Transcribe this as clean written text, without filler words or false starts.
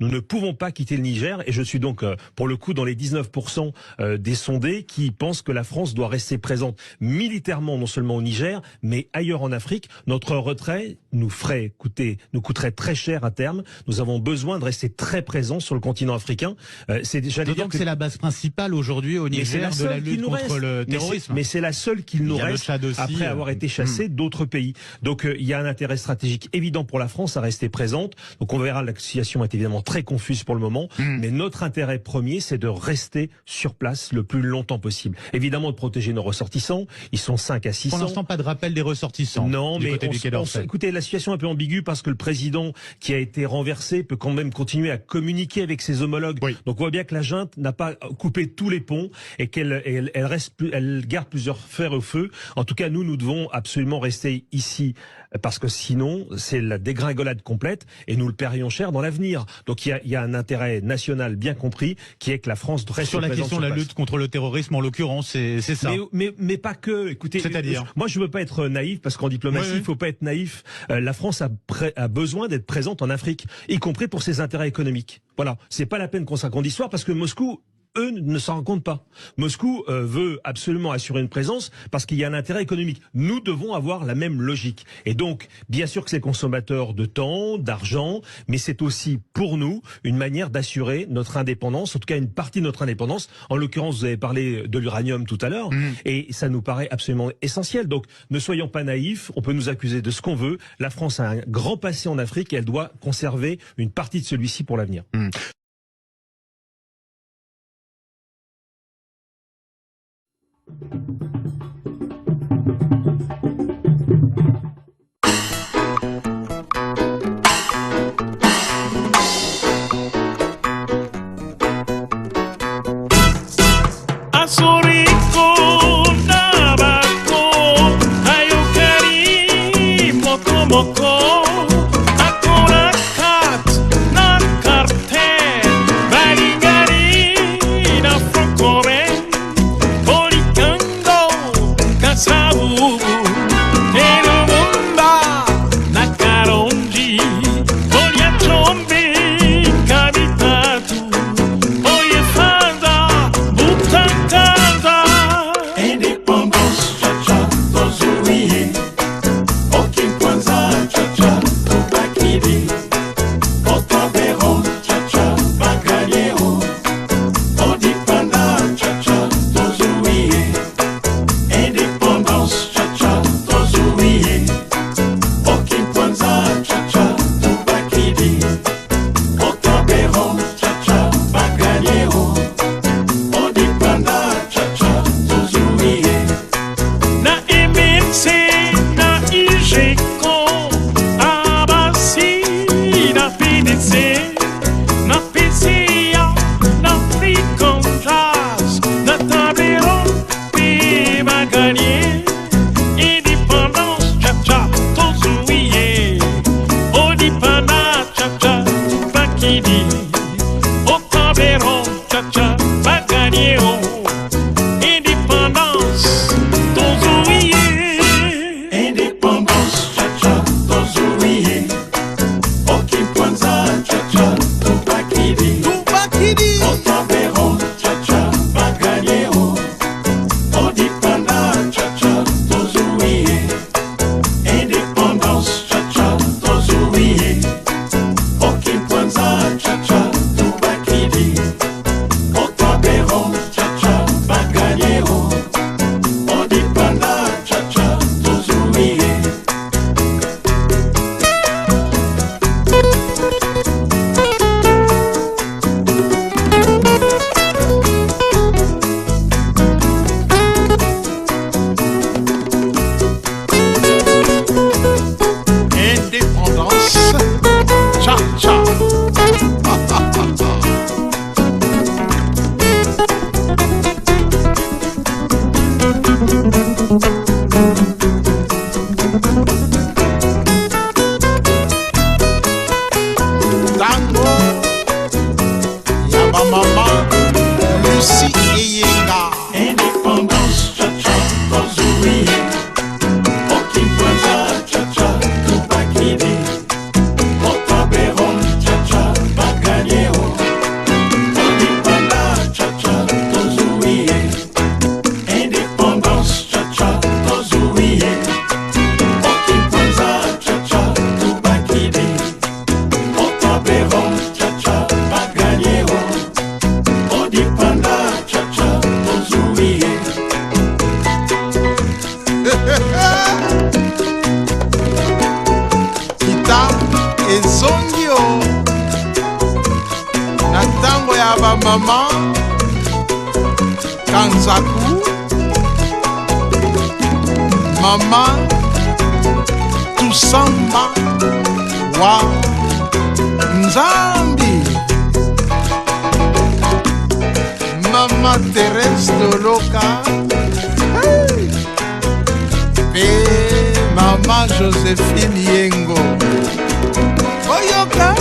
Nous ne pouvons pas quitter le Niger et je suis donc, pour le coup, dans les 19% des sondés qui pensent que la France doit rester présente militairement, non seulement au Niger, mais ailleurs en Afrique. Notre retrait nous coûterait très cher à terme. Nous avons besoin de rester très présents sur le continent africain. D'autant que c'est la base principale aujourd'hui au Niger de la lutte contre le terrorisme. Mais c'est la seule qu'il nous reste après avoir été chassé d'autres pays. Donc il y a un intérêt stratégique évident pour la France à rester présente. Donc on verra, la situation est évidemment très confuse pour le moment, mais notre intérêt premier, c'est de rester sur place le plus longtemps possible. Évidemment, de protéger nos ressortissants. Ils sont 5 à 600. Pour l'instant, pas de rappel des ressortissants. Non, mais écoutez, la situation est un peu ambiguë parce que le président qui a été renversé peut quand même continuer à communiquer avec ses homologues. Oui. Donc on voit bien que la junte n'a pas coupé tous les ponts et qu'elle garde plusieurs fers au feu. En tout cas, nous devons absolument rester ici parce que sinon, c'est la dégringolade complète et nous le paierions cher dans l'avenir. Donc il y a un intérêt national bien compris qui est que la France reste sur la question de la lutte contre le terrorisme, en l'occurrence, c'est ça. Mais pas que. Écoutez, moi je veux pas être naïf parce qu'en diplomatie, il faut pas être naïf. La France a besoin d'être présente en Afrique, y compris pour ses intérêts économiques. Voilà, c'est pas la peine qu'on se raconte d'histoire parce que Moscou, eux, ne s'en rendent compte pas. Moscou veut absolument assurer une présence parce qu'il y a un intérêt économique. Nous devons avoir la même logique. Et donc, bien sûr que c'est consommateur de temps, d'argent, mais c'est aussi pour nous une manière d'assurer notre indépendance, en tout cas une partie de notre indépendance. En l'occurrence, vous avez parlé de l'uranium tout à l'heure, et ça nous paraît absolument essentiel. Donc, ne soyons pas naïfs, on peut nous accuser de ce qu'on veut. La France a un grand passé en Afrique et elle doit conserver une partie de celui-ci pour l'avenir. Cha cha. wa mama Kanzaku, mama Tusamba wa Nzambi, mama Thérèse Doloka, et mama Joséphine Yengo. Oyoka